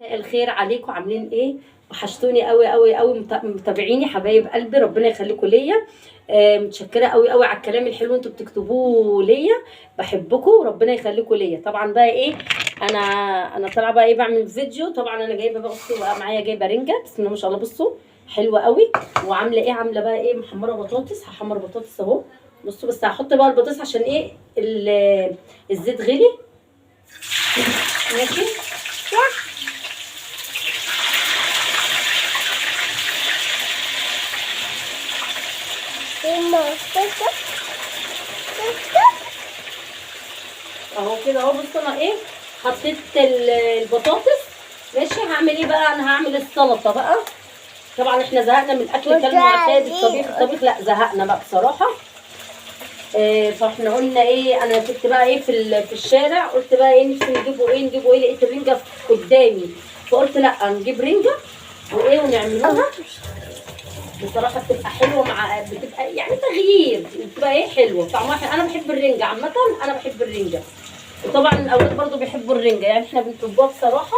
الخير عليكم، عاملين ايه؟ وحشتوني قوي قوي قوي متابعيني حبايب قلبي، ربنا يخليكم ليا. متشكره قوي قوي على الكلام الحلو انتوا بتكتبوه ليا، بحبكم وربنا يخليكم ليا. طبعا بقى ايه، انا انا طالعه بقى ايه بعمل فيديو. طبعا انا جايبه بقى، بصوا بقى معايا جايبه رنجه بسم الله ما شاء الله، بصوا حلوه قوي. وعامله ايه، عامله بقى ايه محمره بطاطس، هحمر بطاطس اهو. بصوا بس هحط بقى البطاطس عشان ايه الزيت غلي. ماشي. اهو كده اهو. بصوا انا ايه، حطيت البطاطس. ماشي. هعمل ايه بقى، انا هعمل السلطه بقى. طبعا احنا زهقنا من الاكل كالمعتاد، الطبيخ لا زهقنا بقى بصراحه. فاحنا قلنا ايه، انا كنت بقى ايه في الشارع، قلت بقى ايه نفسي نجيبوا ايه، لقيت الرنجه قدامي، فقلت لا نجيب رنجه وايه ونعملوها. بصراحه بتبقى حلوه، بتبقى يعني تغيير، بتبقى ايه حلوه طعمها حلو. انا بحب الرنجه عامه، انا بحب الرنجه. وطبعا الاولاد برضو بيحبوا الرنجه، يعني احنا بنحبوها بصراحه،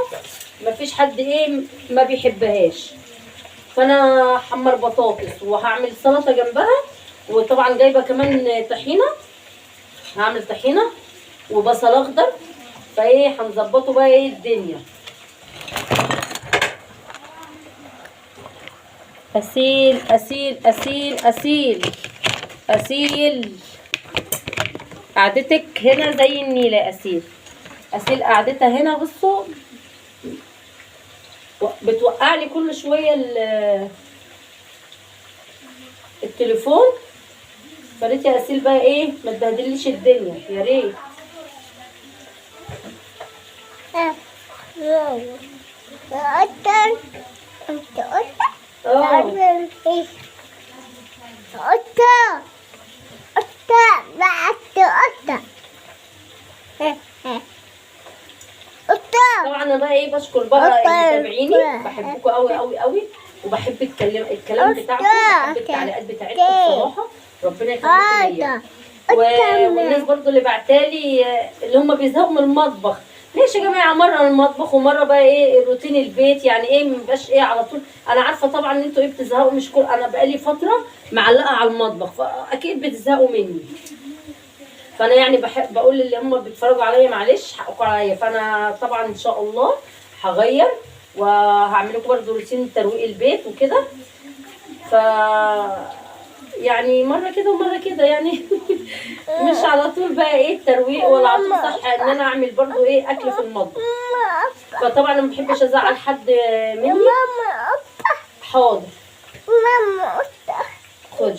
ما فيش حد ايه ما بيحبهاش. فانا حمر بطاطس وهعمل سلطه جنبها. وطبعا جايبه كمان طحينه، هعمل طحينه وبصل اخضر. فايه هنظبطه بقى ايه الدنيا. اسيل اسيل اسيل اسيل اسيل، قعدتك هنا زي النيله يا اسيل. اسيل قعدتها هنا. بصوا بتوقع لي كل شويه التليفون. فريت يا اسيل بقى ايه ما تبهدليش الدنيا يا ريت. طبعا انا بقى ايه بشكر بقى متابعيني، بحبكم قوي قوي قوي، وبحب الكلام بتاعكم، بحب التعليقات بتاعتكم بصراحه، ربنا يخليكم ليا. والناس برضو اللي بعتالي اللي هم بيزهقوا من المطبخ. ليش يا جماعه، مره المطبخ ومره بقى ايه روتين البيت، يعني ايه مبقاش ايه على طول. انا عارفه طبعا ان انتوا ايه بتزهقوا، مش كل انا بقالي فتره معلقه على المطبخ، فاكيد بتزهقوا مني. فانا يعني بحب بقول اللي هم بيتفرجوا عليا معلش حقكم عليا. فانا طبعا ان شاء الله هغير وهعمل لكم برضه روتين ترويق البيت وكده. ف يعني مره كده ومره كده يعني مش على طول بقى ايه الترويق، ولا على طول صح ان انا اعمل برضه ايه اكل في المطبخ. فطبعا انا ما بحبش ازعل حد مني. حاضر. خد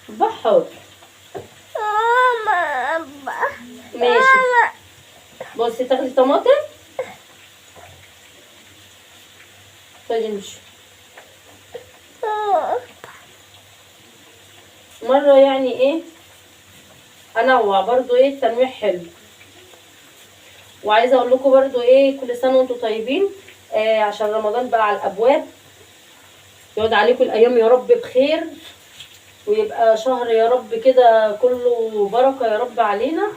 كده حاضر. ماشي. بصي تاخدي طماطم، خدي مش مرة يعني ايه انوع برضو ايه التنويع حلو. وعايزه اقول لكم برضو ايه كل سنه وانتم طيبين. عشان رمضان بقى على الابواب، يقعد عليكم الايام يا رب بخير، ويبقى شهر يا رب كده كله بركه يا رب علينا.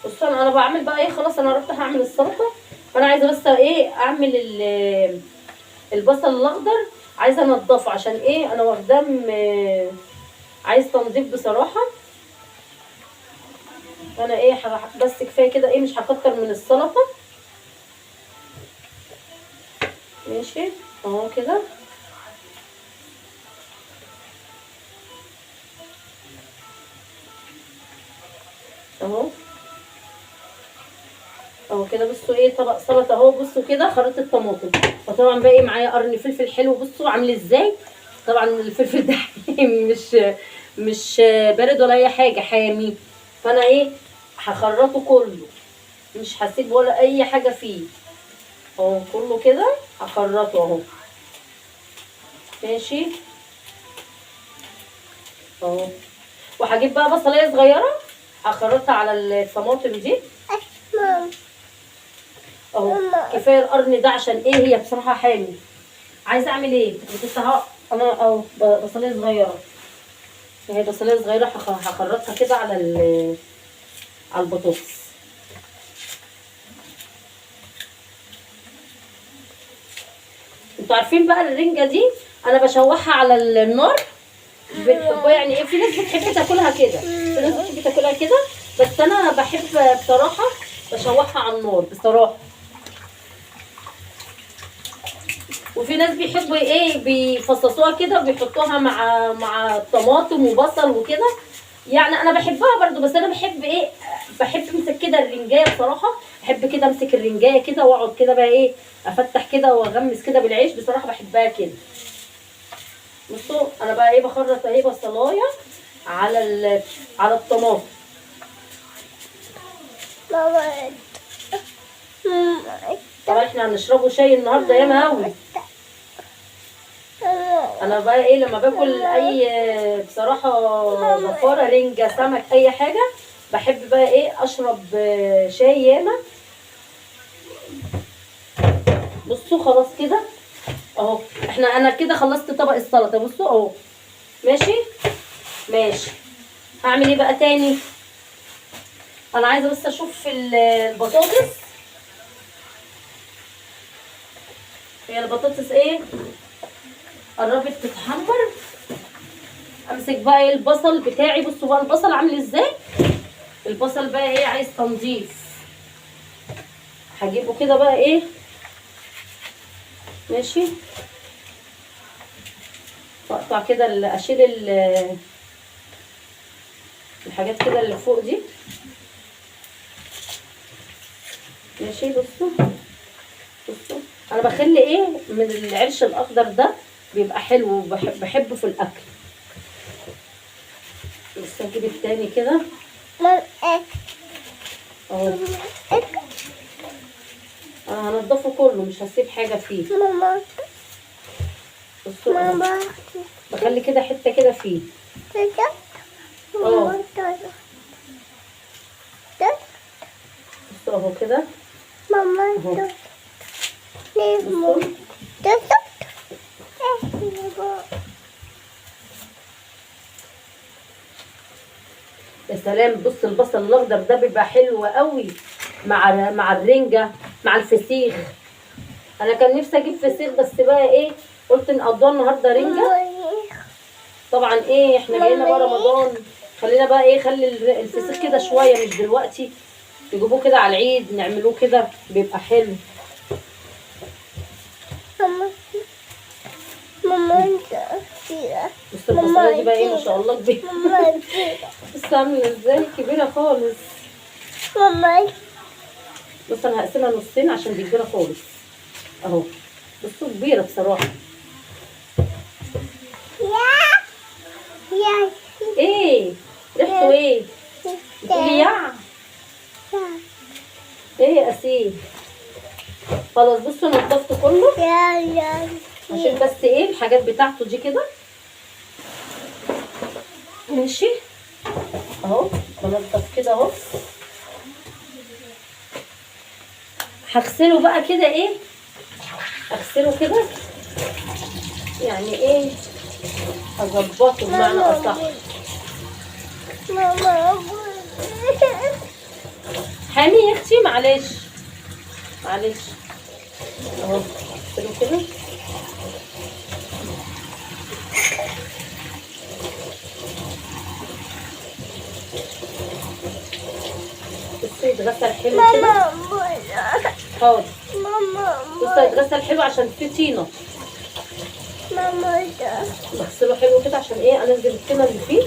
بصوا انا بعمل بقى ايه، خلاص انا رحت هعمل السلطه. فانا عايزه بس ايه اعمل البصل الاخضر، عايزه انضفه عشان ايه انا واخداه عايز تنظيف بصراحه. فانا ايه بس كفايه كده، ايه مش هكتر من السلطه. ماشي اهو كده. اهو اهو كده. بصوا ايه طبق سلطه اهو. بصوا كده خرطت الطماطم، وطبعا باقي معايا قرن فلفل حلو. بصوا عامل ازاي. طبعا الفلفل ده مش بارد ولا اي حاجه، حامي. فانا ايه هخرطه كله، مش هسيب ولا اي حاجه فيه. اهو كله كده هخرطه اهو. ماشي اهو. وهجيب بقى بصلايه صغيره هخرطها على الطماطم دي اهو. كفايه القرن ده عشان ايه هي بصراحه حامي. عايزه اعمل ايه بس اهو انا اهو بصلايه صغيره اهي، بصلايه صغيره هخرطها كده على على البطاطس. انتوا عارفين بقى الرنجة دي انا بشوحها على النار، بتحبوها يعني ايه؟ في ناس بتحب تاكلها كده، في ناس بتحب تاكلها كده، بس انا بحب بصراحة بشوحها على النار بصراحة. وفي ناس بيحبوا ايه بيفصصوها كده وبيحطوها مع طماطم وبصل وكده، يعني انا بحبها برضو، بس انا بحب ايه، بحب امسك كده الرنجايه بصراحه، بحب كده امسك الرنجايه كده واقعد كده بقى ايه افتح كده واغمس كده بالعيش، بصراحه بحبها كده. بصوا انا بقى ايه بخرط اهي بصلايه على الطماطم. طبعا احنا هنشربوا شاي النهارده يا مهوي. انا بقى ايه لما باكل اي بصراحه بفاره رنجه سمك اي حاجه، بحب بقى ايه اشرب شاي ياما. بصوا خلاص كده اهو، انا كده خلصت طبق السلطه. بصوا اهو ماشي ماشي. هعمل ايه بقى تاني؟ انا عايزه بس اشوف البطاطس، هي البطاطس ايه قربت تتحمر. امسك بقى ايه البصل بتاعي. بصوا بقى البصل عامل ازاي، البصل بقى ايه عايز تنظيف. هجيبه كده بقى ايه ماشي، اقطع كده اشيل الحاجات كده اللي فوق دي ماشي. بصوا بصوا انا بخلي ايه من العرش الاخضر ده بيبقى حلو وبحبه في الاكل. بس هجيب التاني كده اهو، انا هنضفه كله مش هسيب حاجه فيه. بصوا بخلي كده حته كده فيه اه. بصوا اهو كده اهو. يا سلام، بص البصل الاخضر ده بيبقى حلو قوي مع الرنجه مع الفسيخ. انا كان نفسي اجيب فسيخ بس بقى ايه قلت نقضيها النهارده رنجه. طبعا ايه احنا جايين بقى رمضان، خلينا بقى ايه خلي الفسيخ كده شويه مش دلوقتي، نجيبوه كده على العيد نعملوه كده بيبقى حلو. بص البصلايه دي بقى ايه ما شاء الله كبيره. بص عامله ازاي كبيره خالص. بص انا هقسمها نصين عشان دي كبيره خالص اهو. بصوا كبيره بصراحه. ايه ريحته ايه؟ بتقولي يع ايه يا اسيل؟ خلاص بصوا نضفته كله عشان بس ايه الحاجات بتاعته دي كده ماشي اهو. بنضف كده اهو، هغسله بقى كده ايه، اغسله كده يعني ايه هظبطه بمعنى اصح. حامي يا اختي معلش معلش اهو. اغسله كده بصي يتغسل حلو كده حاضر. بصي يتغسل حلو عشان فيه طينه. بغسله حلو كده عشان ايه انزل الطينه اللي فيه.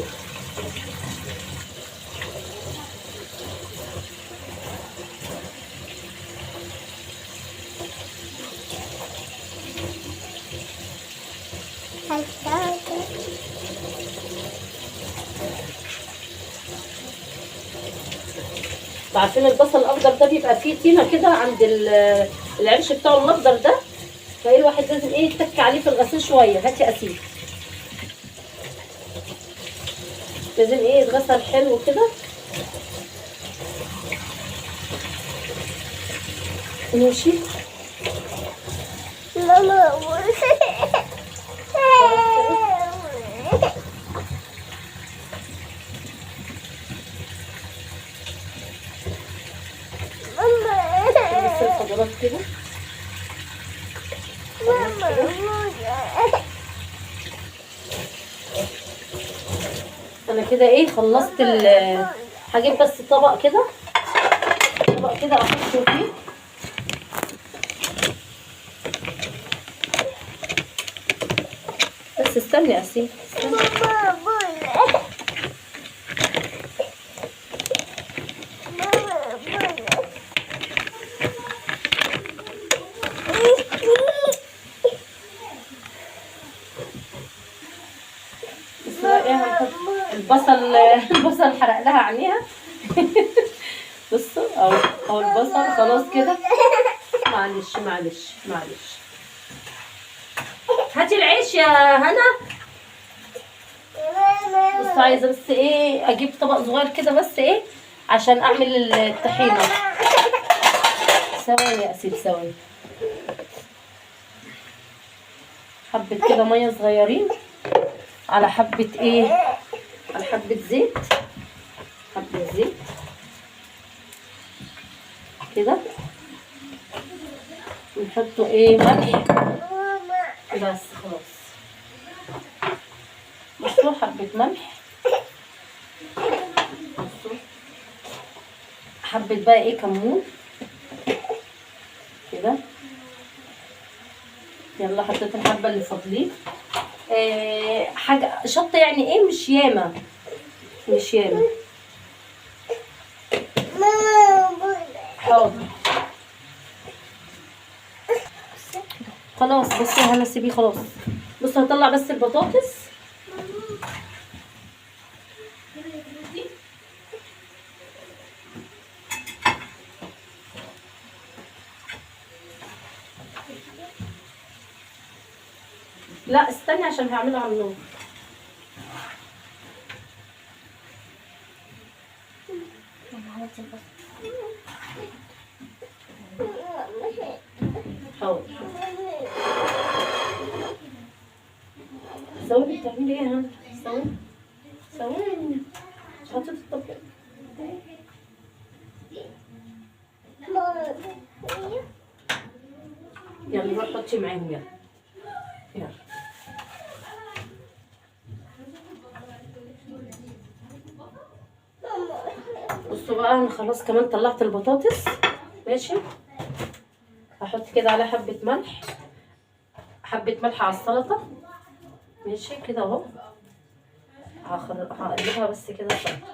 عارفين البصل الاخضر ده بيبقى فيه طينه كده عند العرش بتاعه الاخضر ده، فايه الواحد لازم ايه يتك عليه في الغسيل شويه. هاتي اسيل لازم ايه يتغسل حلو كده ماشي. عضلات كده. انا كده ايه خلصت هجيب بس طبق كده احطه فيه. بس استني يا اسيل، البصل حرق لها عينيها. بصوا اهو البصل خلاص كده. معلش هاتي العيش يا هنا. بصوا عايزه بس ايه اجيب طبق صغير كده بس ايه عشان اعمل الطحينه. ثواني يا اسيل ثواني. حبه كده ميه صغيرين على حبه ايه، على حبه زيت كده. ونحطوا ايه ملح بس خلاص. بصوا حبه ملح، بصوا حبه بقى ايه كمون كده. يلا حطيت الحبه اللي فاضلين. حاجه شطه يعني ايه مش ياما حاضر. خلاص بصي يا هنا سيبيه خلاص. بصي هطلع بس البطاطس. لا استني عشان هعملها على النار. حاضر. ثواني بتعملي ايه يا هنا؟ ثواني مش حطيت الطبق. يلا روحي حطي معاهم يلا. بصوا بقى انا خلاص كمان طلعت البطاطس. ماشي هحط كده على حبه ملح على السلطه. ماشي كده اهو. هقلبها بس كده شويه.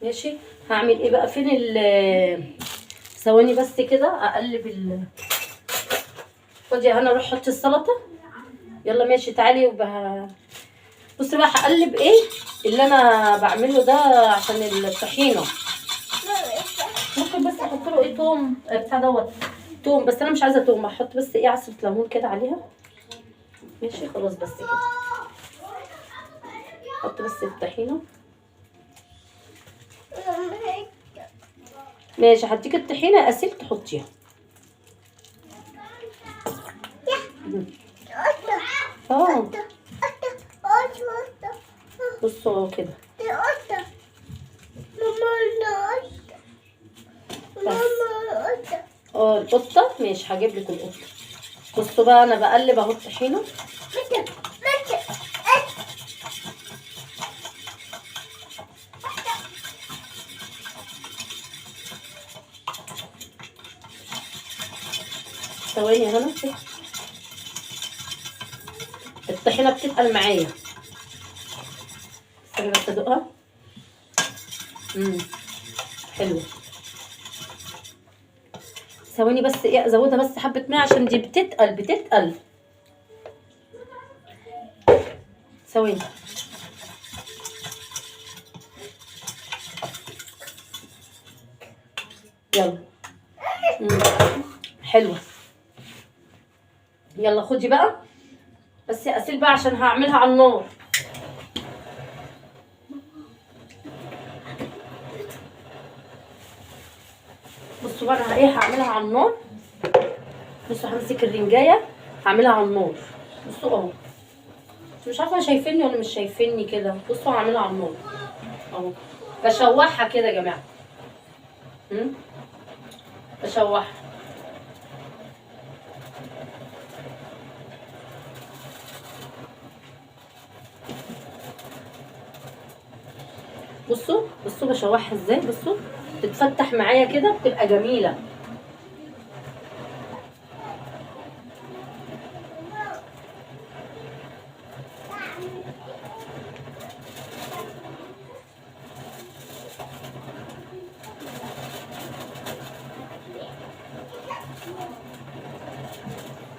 ماشي هعمل ايه بقى فين ثواني بس كده اقلب خدي يا هنا روح حطي السلطه. يلا ماشي تعالي بصي بقى هقلب ايه اللي انا بعمله ده عشان الطحينه. ممكن بس احط له ايه توم بتاع دوت توم، بس انا مش عايزه توم. هحط بس ايه عصره ليمون كده عليها. ماشي خلاص بس كده. احط بس الطحينه. ماشي هديك الطحينه يا اسيل تحطيها. بصوا كده القطه. ماشي هجيب لك القطه. بصوا بقى انا بقلب اهو الطحينه. ثواني يا هنا الطحينه بتتقل معايا. استني بس ادوقها. حلوه. ثواني بس ايه ازودها بس حبه ماء عشان دي بتتقل. ثواني. يلا. حلوه. يلا خدي بقى بس يا اسيل بقى عشان هعملها على النار. بصوا بقى انا ايه هعملها على النار. بصوا همسك الرنجايه هعملها على النار. بصوا اهو مش عارفه شايفيني ولا مش شايفيني كده. بصوا هعملها على النار اهو، بشوحها كده يا جماعه. بشوحها. بصوا بصوا بشوحها ازاي، بصوا تتفتح معايا كده بتبقى جميله.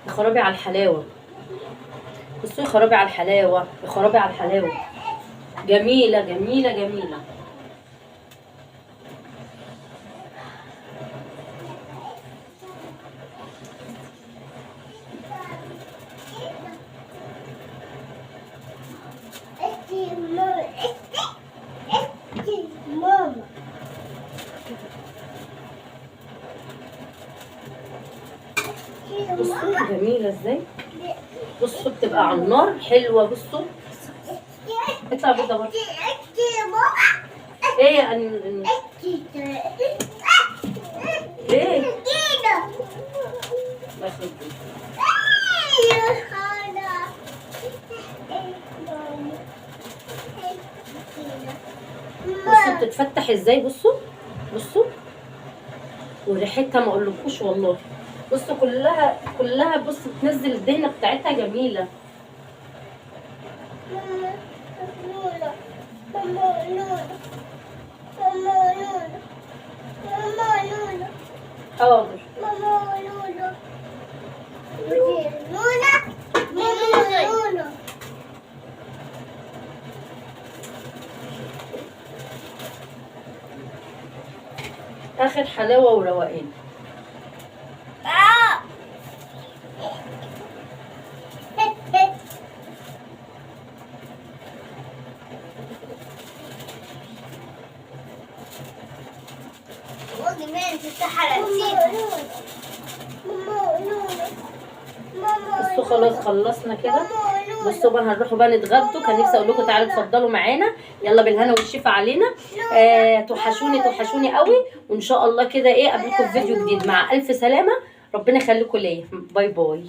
يا خرابي على الحلاوه، بصوا يا خرابي على الحلاوه، يا خرابي على الحلاوه، جميله جميله جميله. بصوا جميله ازاي، بصوا بتبقى على النار حلوه. بصوا اطلع بيضه بره. ايه يا ليه؟ بصوا بتتفتح ازاي، بصوا بصوا وريحتها ما اقولكوش والله. بصوا كلها كلها، بصوا بتنزل الدهنه بتاعتها جميله. حاضر. اخر حلاوه وروقان. بصوا خلاص خلصنا كده. بصوا بقى هنروحوا بقى نتغدوا. كان نفسي اقول لكم تعالوا اتفضلوا معانا، يلا بالهنا والشفا علينا. توحشوني توحشوني قوي، وان شاء الله كده ايه اقابلكم في فيديو جديد. مع الف سلامه، ربنا يخليكم ليا. باي باي.